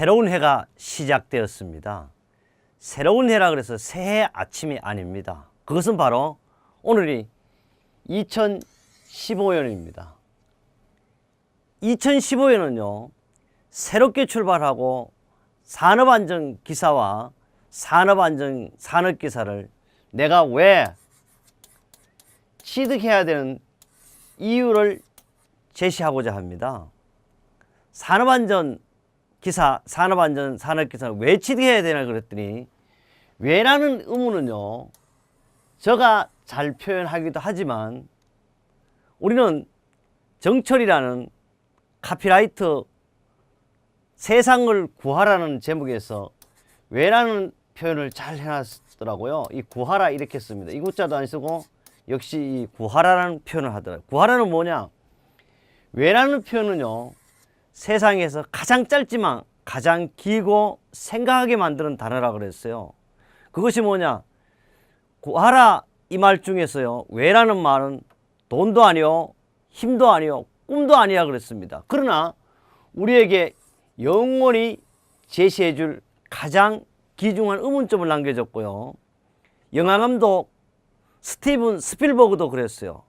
새로운 해가 시작되었습니다. 새로운 해라 그래서 새해 아침이 아닙니다. 그것은 바로 오늘이 2015년입니다. 2015년은요, 새롭게 출발하고 산업안전기사와 산업기사를 내가 왜 취득해야 되는 이유를 제시하고자 합니다. 산업기사를 왜 취득해야 되나 그랬더니, 왜라는 의문은요, 제가 잘 표현하기도 하지만 우리는 정철이라는 카피라이트 세상을 구하라는 제목에서 왜라는 표현을 잘 해놨더라고요. 이 구하라 이렇게 씁니다. 이국자도 안 쓰고 역시 이 구하라라는 표현을 하더라고요. 구하라는 뭐냐? 왜라는 표현은요, 세상에서 가장 짧지만 가장 길고 생각하게 만드는 단어라 그랬어요. 그것이 뭐냐? 구하라 이 말 중에서요, 왜라는 말은 돈도 아니요, 힘도 아니요, 꿈도 아니야 그랬습니다. 그러나 우리에게 영원히 제시해 줄 가장 귀중한 의문점을 남겨줬고요. 영화감독 스티븐 스필버그도 그랬어요.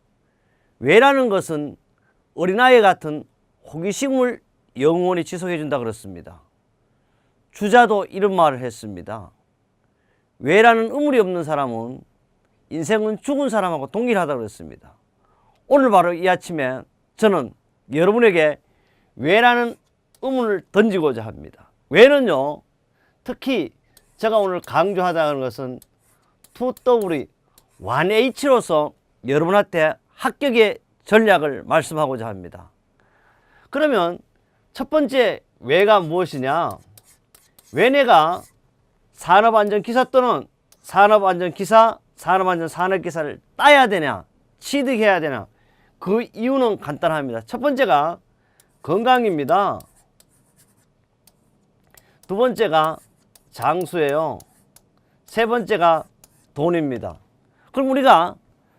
왜라는 것은 어린아이 같은 호기심을 영원히 지속해 준다 그랬습니다. 주자도 이런 말을 했습니다. 왜라는 의문이 없는 사람은 인생은 죽은 사람하고 동일하다고 그랬습니다. 오늘 바로 이 아침에 저는 여러분에게 왜라는 의문을 던지고자 합니다. 왜는요, 특히 제가 오늘 강조하자는 것은 2W, 1H로서 여러분한테 합격의 전략을 말씀하고자 합니다. 그러면 첫 번째 왜가 무엇이냐? 왜 내가 산업안전기사 또는 산업기사를 따야 되냐? 취득해야 되냐? 그 이유는 간단합니다. 첫 번째가 건강입니다. 두 번째가 장수예요. 세 번째가 돈입니다. 그럼 우리가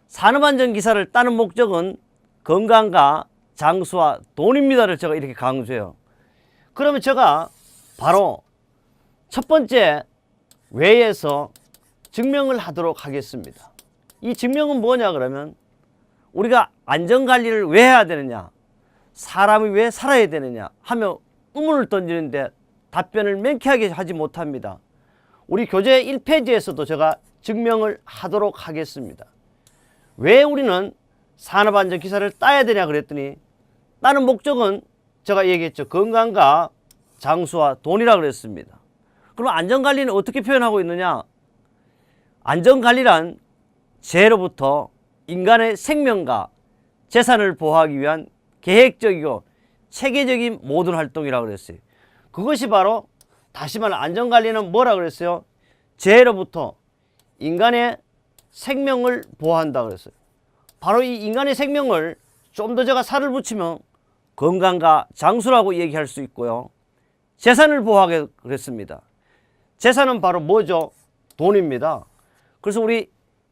산업안전기사를 따는 목적은 건강과 장수와 돈입니다를 제가 이렇게 강조해요. 그러면 제가 바로 첫 번째 왜에서 증명을 하도록 하겠습니다. 이 증명은 뭐냐 그러면, 우리가 안전관리를 왜 해야 되느냐, 사람이 왜 살아야 되느냐 하며 의문을 던지는데 답변을 명쾌하게 하지 못합니다. 우리 교재 1페이지에서도 제가 증명을 하도록 하겠습니다. 왜 우리는 산업안전기사를 따야 되냐 그랬더니, 따는 목적은 제가 얘기했죠. 건강과 장수와 돈이라 그랬습니다. 그럼 안전관리는 어떻게 표현하고 있느냐? 안전관리란 재해로부터 인간의 생명과 재산을 보호하기 위한 계획적이고 체계적인 모든 활동이라고 그랬어요. 그것이 바로, 다시 말해 안전관리는 뭐라 그랬어요? 재해로부터 인간의 생명을 보호한다 그랬어요. 바로 이 인간의 생명을 좀 더 제가 살을 붙이면 건강과 장수라고 얘기할 수 있고요. 재산을 보호하게 그랬습니다. 재산은 바로 뭐죠? 돈입니다. 그래서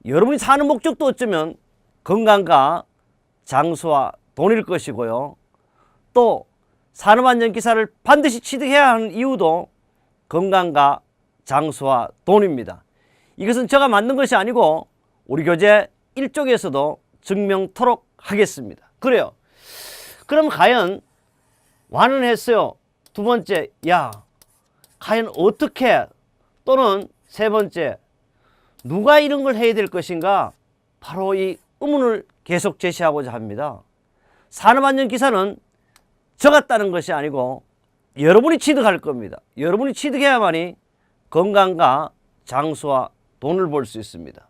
여러분이 사는 목적도 어쩌면 건강과 장수와 돈일 것이고요. 또 산업안전기사를 반드시 취득해야 하는 이유도 건강과 장수와 돈입니다. 이것은 제가 만든 것이 아니고 우리 교재 1쪽에서도 증명토록 하겠습니다. 그래요. 그럼 과연 완은 했어요. 두 번째, 과연 어떻게, 또는 세 번째, 누가 이런 걸 해야 될 것인가? 바로 이 의문을 계속 제시하고자 합니다. 산업안전기사는 제가 따는 것이 아니고 여러분이 취득할 겁니다. 여러분이 취득해야만이 건강과 장수와 돈을 벌 수 있습니다.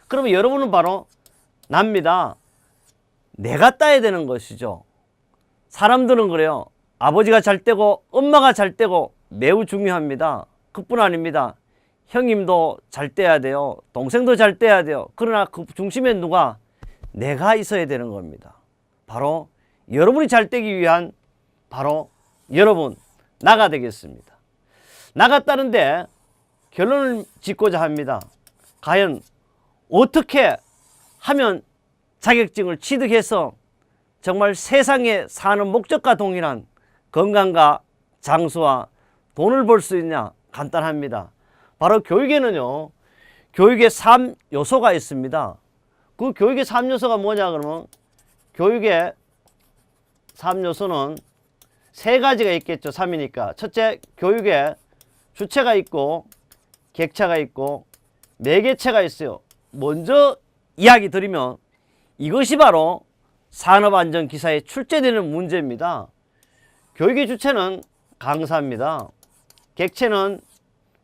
그러면 여러분은 바로 납니다. 내가 따야 되는 것이죠. 사람들은 그래요. 아버지가 잘 되고 엄마가 잘 되고 매우 중요합니다. 그뿐 아닙니다. 형님도 잘 떼야 돼요. 동생도 잘 떼야 돼요. 그러나 그 중심에 누가? 내가 있어야 되는 겁니다. 바로 여러분이 잘 되기 위한 바로 여러분, 나가 되겠습니다. 나갔다는데 결론을 짓고자 합니다. 과연 어떻게 하면 자격증을 취득해서 정말 세상에 사는 목적과 동일한 건강과 장수와 돈을 벌 수 있냐? 간단합니다. 바로 교육에는요, 교육의 3요소가 있습니다. 그 교육의 3요소가 뭐냐 그러면, 교육의 3요소는 세 가지가 있겠죠. 3이니까. 첫째, 교육에 주체가 있고 객체가 있고 매개체가 있어요. 먼저 이야기 드리면 이것이 바로 산업안전기사에 출제되는 문제입니다. 교육의 주체는 강사입니다. 객체는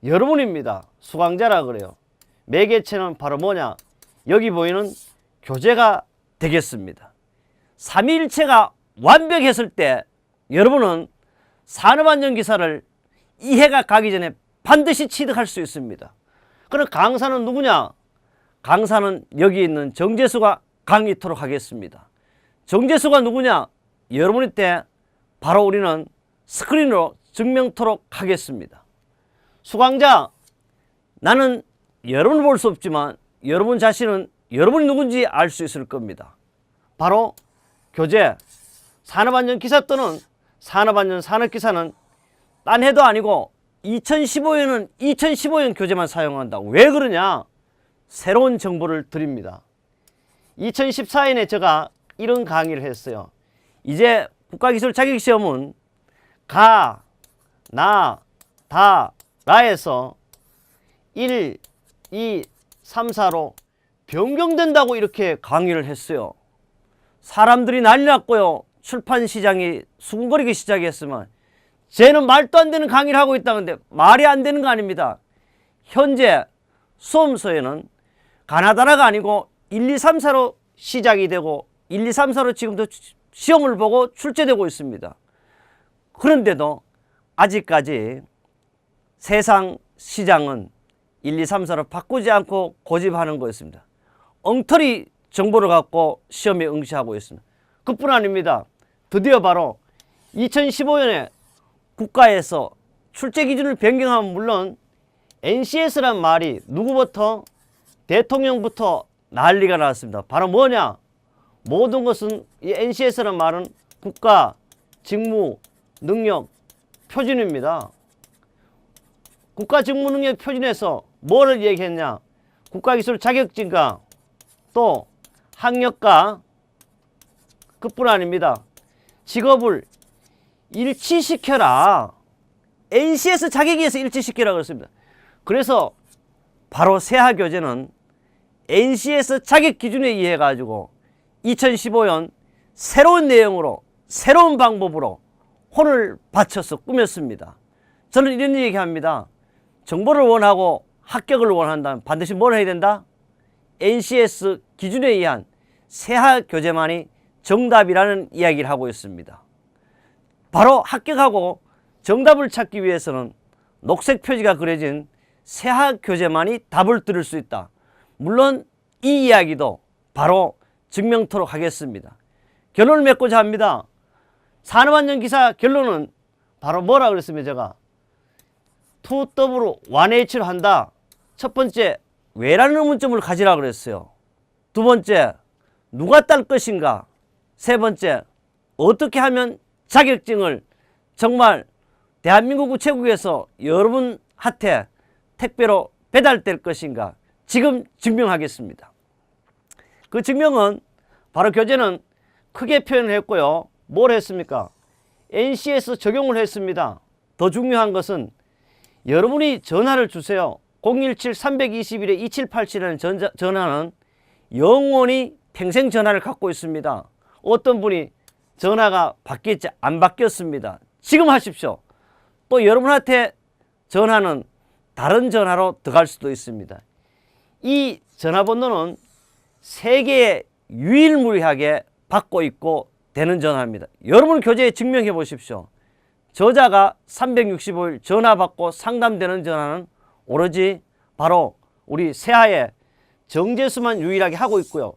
여러분입니다. 수강자라 그래요. 매개체는 바로 뭐냐? 여기 보이는 교재가 되겠습니다. 삼위일체가 완벽했을 때 여러분은 산업안전기사를 이해가 가기 전에 반드시 취득할 수 있습니다. 그럼 강사는 누구냐? 강사는 여기 있는 정재수가 강의토록 하겠습니다. 정재수가 누구냐? 여러분일 때 바로 우리는 스크린으로 증명토록 하겠습니다. 수강자, 나는 여러분을 볼 수 없지만 여러분 자신은 여러분이 누군지 알 수 있을 겁니다. 바로 교재, 산업안전기사 또는 산업안전 산업기사는 딴 해도 아니고 2015년은 2015년 교재만 사용한다. 왜 그러냐? 새로운 정보를 드립니다. 2014년에 제가 이런 강의를 했어요. 이제 국가기술 자격시험은 가, 나, 다, 라에서 1, 2, 3, 4로 변경된다고 이렇게 강의를 했어요. 사람들이 난리 났고요. 출판 시장이 수군거리기 시작했으면 쟤는 말도 안 되는 강의를 하고 있다는데 말이 안 되는 거 아닙니다. 현재 수험서에는 가나다라가 아니고 1, 2, 3, 4로 시작이 되고 1, 2, 3, 4로 지금도 시험을 보고 출제되고 있습니다. 그런데도 아직까지 세상 시장은 1, 2, 3, 4로 바꾸지 않고 고집하는 거였습니다. 엉터리 정보를 갖고 시험에 응시하고 있습니다. 그뿐 아닙니다. 드디어 바로 2015년에 국가에서 출제 기준을 변경하면 물론 NCS란 말이 누구부터? 대통령부터 난리가 났습니다. 바로 뭐냐? 모든 것은 이 NCS란 말은 국가, 직무, 능력, 표준입니다. 국가 직무 능력 표준에서 뭐를 얘기했냐? 국가기술 자격증과 또 학력과 그뿐 아닙니다. 직업을 일치시켜라. NCS 자격에서 일치시켜라 그랬습니다. 그래서 바로 세하교재는 NCS 자격 기준에 의해 가지고 2015년 새로운 내용으로 새로운 방법으로 혼을 바쳐서 꾸몄습니다. 저는 이런 얘기합니다. 정보를 원하고 합격을 원한다면 반드시 뭘 해야 된다? NCS 기준에 의한 세하교재만이 정답이라는 이야기를 하고 있습니다. 바로 합격하고 정답을 찾기 위해서는 녹색 표지가 그려진 세하교재만이 답을 들을 수 있다. 물론 이 이야기도 바로 증명토록 하겠습니다. 결론을 맺고자 합니다. 산업안전기사 결론은 바로 뭐라 그랬습니다. 제가 2W로 1H를 한다. 첫 번째, 왜라는 의문점을 가지라 그랬어요. 두 번째, 누가 딸 것인가. 세 번째, 어떻게 하면 자격증을 정말 대한민국 우체국에서 여러분한테 택배로 배달될 것인가. 지금 증명하겠습니다. 그 증명은 바로 교재는 크게 표현을 했고요. 뭘 했습니까? NCS 적용을 했습니다. 더 중요한 것은 여러분이 전화를 주세요. 017-321-2787이라는 전화는 영원히 평생 전화를 갖고 있습니다. 어떤 분이 전화가 바뀌었지 안 바뀌었습니다. 지금 하십시오. 또 여러분한테 전화는 다른 전화로 들어갈 수도 있습니다. 이 전화번호는 세계에 유일무이하게 받고 있고 되는 전화입니다. 여러분 교재에 증명해 보십시오. 저자가 365일 전화 받고 상담되는 전화는 오로지 바로 우리 세하의 정재수만 유일하게 하고 있고요.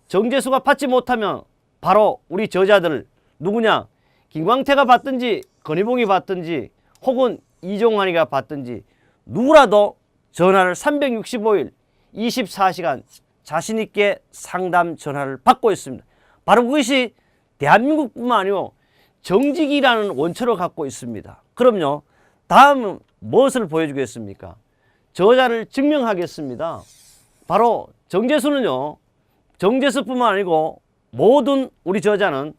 정재수가 받지 못하면 바로 우리 저자들 누구냐? 김광태가 받든지 건희봉이 받든지 혹은 이종환이가 받든지 누구라도 전화를 365일 24시간 자신있게 상담 전화를 받고 있습니다. 바로 그것이 대한민국뿐만 아니고 정직이라는 원초를 갖고 있습니다. 그럼요, 다음은 무엇을 보여주겠습니까? 저자를 증명하겠습니다. 바로 정재수는요, 정재수뿐만 아니고 모든 우리 저자는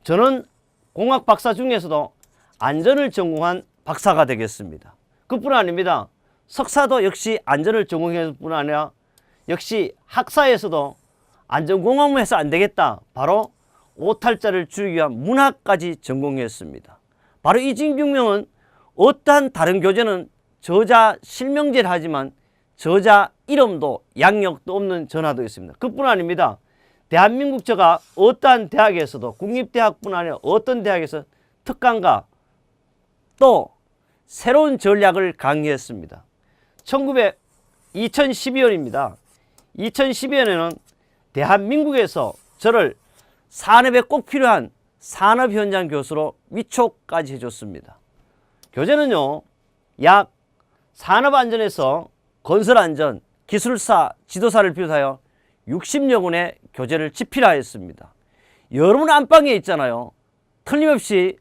저는 공학 박사 중에서도 안전을 전공한 박사가 되겠습니다. 그뿐 아닙니다. 석사도 역시 안전을 전공했을 뿐 아니라 역시 학사에서도 안전공학만 해서 안 되겠다. 바로 오탈자를 줄이기 위한 문학까지 전공했습니다. 바로 이 증명은 어떠한 다른 교재는 저자 실명제를 하지만 저자 이름도 양력도 없는 전화도 있습니다. 그뿐 아닙니다. 대한민국 저가 어떠한 대학에서도 국립대학뿐 아니라 어떤 대학에서 특강과 또 새로운 전략을 강의했습니다. 2012년입니다. 2012년에는 대한민국에서 저를 산업에 꼭 필요한 산업현장 교수로 위촉까지 해줬습니다. 교재는요, 약 산업안전에서 건설안전, 기술사, 지도사를 비롯하여 60여 권의 교재를 집필하였습니다. 여러분 안방에 있잖아요. 틀림없이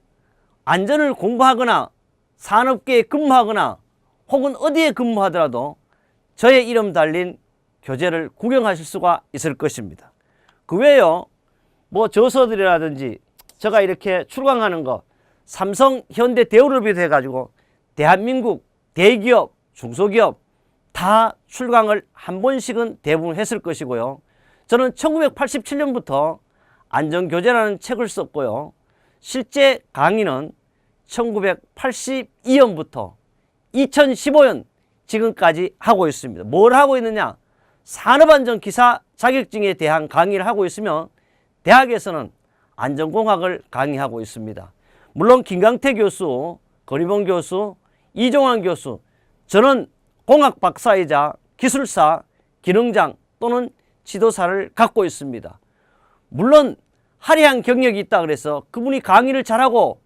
안전을 공부하거나 산업계에 근무하거나 혹은 어디에 근무하더라도 저의 이름 달린 교재를 구경하실 수가 있을 것입니다. 그 외에요, 뭐 저서들이라든지 제가 이렇게 출강하는 거 삼성, 현대, 대우를 비롯해 가지고 대한민국 대기업, 중소기업 다 출강을 한 번씩은 대부분 했을 것이고요. 저는 1987년부터 안전교재라는 책을 썼고요. 실제 강의는 1982년부터 2015년 지금까지 하고 있습니다. 뭘 하고 있느냐? 산업안전기사 자격증에 대한 강의를 하고 있으며 대학에서는 안전공학을 강의하고 있습니다. 물론 김강태 교수, 건희봉 교수, 이종환 교수, 저는 공학 박사이자 기술사, 기능장 또는 지도사를 갖고 있습니다. 물론 화려한 경력이 있다 그래서 그분이 강의를 잘하고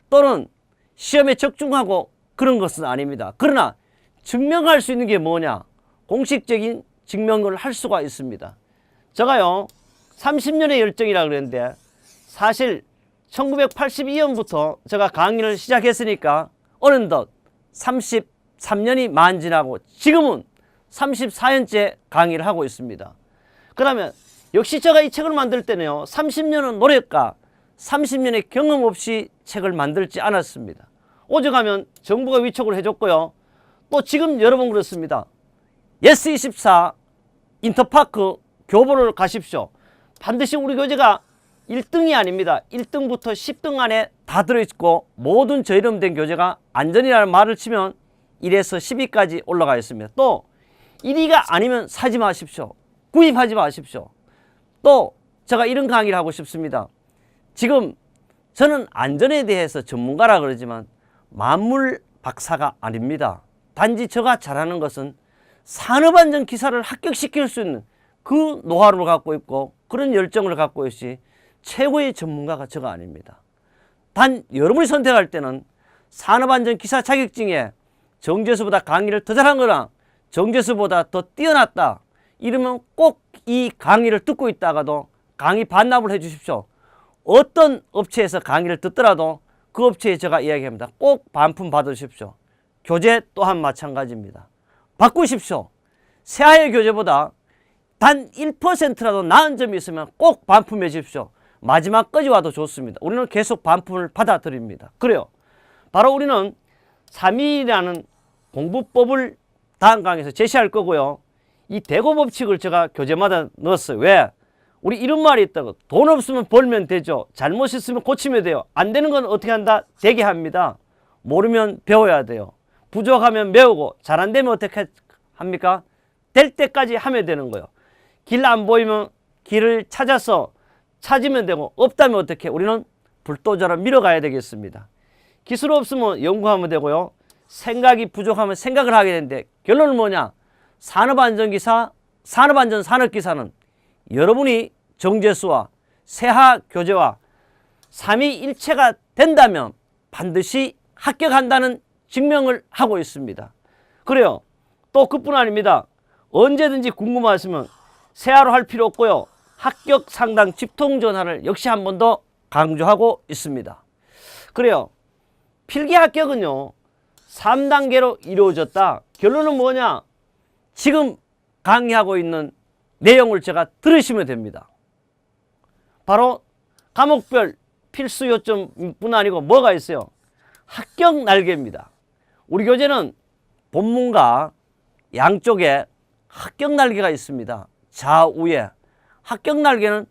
또는 시험에 적중하고 그런 것은 아닙니다. 그러나 증명할 수 있는 게 뭐냐? 공식적인 증명을 할 수가 있습니다. 제가요 30년의 열정이라 그랬는데 사실 1982년부터 제가 강의를 시작했으니까 어느덧 33년이 만지나고 지금은 34년째 강의를 하고 있습니다. 그러면 역시 제가 이 책을 만들 때는요 30년은 노력과 30년의 경험 없이 책을 만들지 않았습니다. 오죽하면 정부가 위촉을 해줬고요. 또 지금 여러 번 그렇습니다. 예스24 인터파크 교보를 가십시오. 반드시 우리 교재가 1등이 아닙니다. 1등부터 10등 안에 다 들어있고 모든 저 이름 된 교재가 안전이라는 말을 치면 1에서 10위까지 올라가 있습니다. 또 1위가 아니면 사지 마십시오. 구입하지 마십시오. 또 제가 이런 강의를 하고 싶습니다. 지금 저는 안전에 대해서 전문가라 그러지만 만물 박사가 아닙니다. 단지 제가 잘하는 것은 산업안전 기사를 합격시킬 수 있는 그 노하우를 갖고 있고 그런 열정을 갖고 있지 최고의 전문가가 저가 아닙니다. 단 여러분이 선택할 때는 산업안전 기사 자격증에 정재수보다 강의를 더 잘한 거나 정재수보다 더 뛰어났다 이러면 꼭 이 강의를 듣고 있다가도 강의 반납을 해 주십시오. 어떤 업체에서 강의를 듣더라도 그 업체에 제가 이야기합니다. 꼭 반품 받으십시오. 교재 또한 마찬가지입니다. 바꾸십시오. 새하의 교재보다 단 1%라도 나은 점이 있으면 꼭 반품해 주십시오. 마지막까지 와도 좋습니다. 우리는 계속 반품을 받아들입니다. 그래요. 바로 우리는 3일이라는 공부법을 다음 강의에서 제시할 거고요. 이 대고 법칙을 제가 교재마다 넣었어요. 왜? 우리 이런 말이 있다고. 돈 없으면 벌면 되죠. 잘못 있으면 고치면 돼요. 안 되는 건 어떻게 한다? 되게 합니다. 모르면 배워야 돼요. 부족하면 배우고 잘 안 되면 어떻게 합니까? 될 때까지 하면 되는 거예요. 길 안 보이면 길을 찾아서 찾으면 되고 없다면 어떻게? 우리는 불도저로 밀어가야 되겠습니다. 기술 없으면 연구하면 되고요. 생각이 부족하면 생각을 하게 되는데 결론은 뭐냐? 산업안전기사, 산업안전 산업기사는 여러분이 정재수와 세하 교재와 3위일체가 된다면 반드시 합격한다는 증명을 하고 있습니다. 그래요. 또 그뿐 아닙니다. 언제든지 궁금하시면 세하로 할 필요 없고요. 합격 상담 직통 전화를 역시 한 번 더 강조하고 있습니다. 그래요. 필기 합격은요. 3단계로 이루어졌다. 결론은 뭐냐? 지금 강의하고 있는 내용을 제가 들으시면 됩니다. 바로 과목별 필수 요점뿐 아니고 뭐가 있어요? 합격 날개입니다. 우리 교재는 본문과 양쪽에 합격 날개가 있습니다. 좌우에. 합격 날개는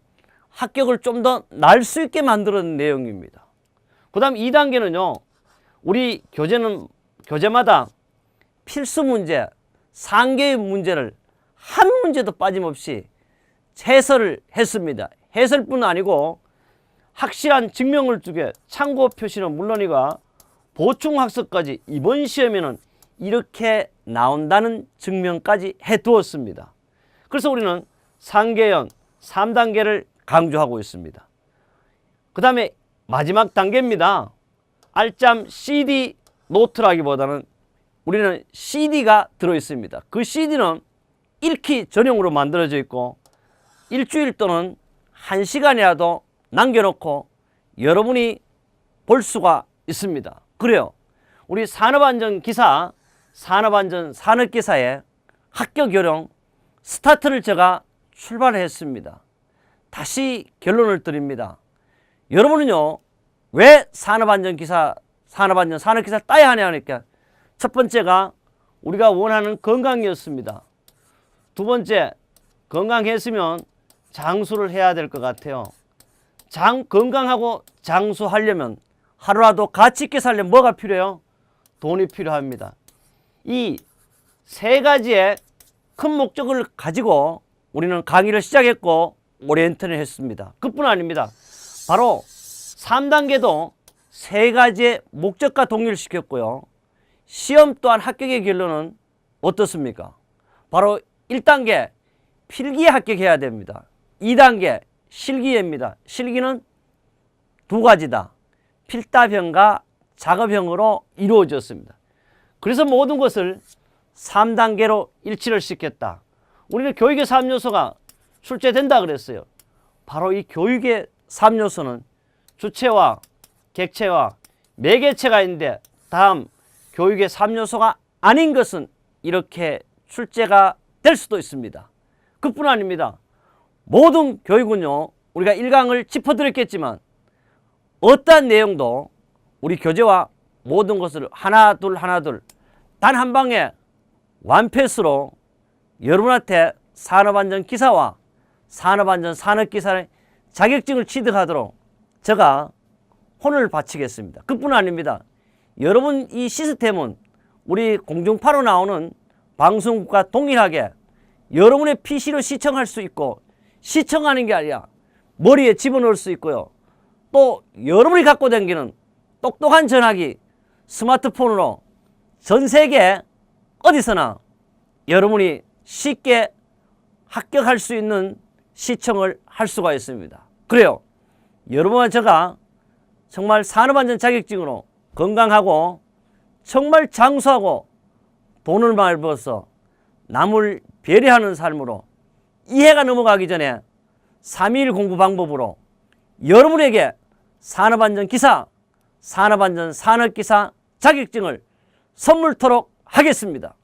합격을 좀 더 날 수 있게 만드는 내용입니다. 그 다음 2단계는요. 우리 교재마다 필수 문제, 3개의 문제를 한 문제도 빠짐없이 해설을 했습니다. 해설뿐 아니고 확실한 증명을 두게 참고 표시는 물론이고 보충학습까지 이번 시험에는 이렇게 나온다는 증명까지 해두었습니다. 그래서 우리는 상계연 3단계를 강조하고 있습니다. 그 다음에 마지막 단계입니다. 알점 CD 노트라기보다는 우리는 CD가 들어있습니다. 그 CD는 읽기 전용으로 만들어져 있고 일주일 또는 1시간이라도 남겨놓고 여러분이 볼 수가 있습니다. 그래요. 우리 산업안전기사, 산업안전 산업기사의 합격 요령 스타트를 제가 출발했습니다. 다시 결론을 드립니다. 여러분은요, 왜 산업안전기사, 산업기사를 따야 하냐니까 첫 번째가 우리가 원하는 건강이었습니다. 두 번째, 건강했으면 장수를 해야 될 것 같아요. 건강하고 장수하려면 하루라도 가치 있게 살려면 뭐가 필요해요? 돈이 필요합니다. 이 세 가지의 큰 목적을 가지고 우리는 강의를 시작했고 오리엔테이션을 했습니다. 그뿐 아닙니다. 바로 3단계도 세 가지의 목적과 동일시켰고요. 시험 또한 합격의 결론은 어떻습니까? 바로 1단계 필기에 합격해야 됩니다. 2단계 실기입니다. 실기는 두 가지다. 필답형과 작업형으로 이루어졌습니다. 그래서 모든 것을 3단계로 일치를 시켰다. 우리는 교육의 3요소가 출제된다 그랬어요. 바로 이 교육의 3요소는 주체와 객체와 매개체가 있는데 다음 교육의 3요소가 아닌 것은 이렇게 출제가 될 수도 있습니다. 그뿐 아닙니다. 모든 교육은요, 우리가 1강을 짚어드렸겠지만 어떠한 내용도 우리 교재와 모든 것을 하나둘 단 한 방에 완패스로 여러분한테 산업안전기사와 산업안전 산업기사의 자격증을 취득하도록 제가 혼을 바치겠습니다. 그뿐 아닙니다. 여러분 이 시스템은 우리 공중파로 나오는 방송국과 동일하게 여러분의 PC로 시청할 수 있고 시청하는 게 아니라 머리에 집어넣을 수 있고요. 또 여러분이 갖고 다니는 똑똑한 전화기 스마트폰으로 전 세계 어디서나 여러분이 쉽게 합격할 수 있는 시청을 할 수가 있습니다. 그래요. 여러분과 제가 정말 산업안전 자격증으로 건강하고 정말 장수하고 돈을 많이 벌어서 남을 배려하는 삶으로 이해가 넘어가기 전에 3.1 공부 방법으로 여러분에게 산업안전기사, 산업안전 산업기사 자격증을 선물토록 하겠습니다.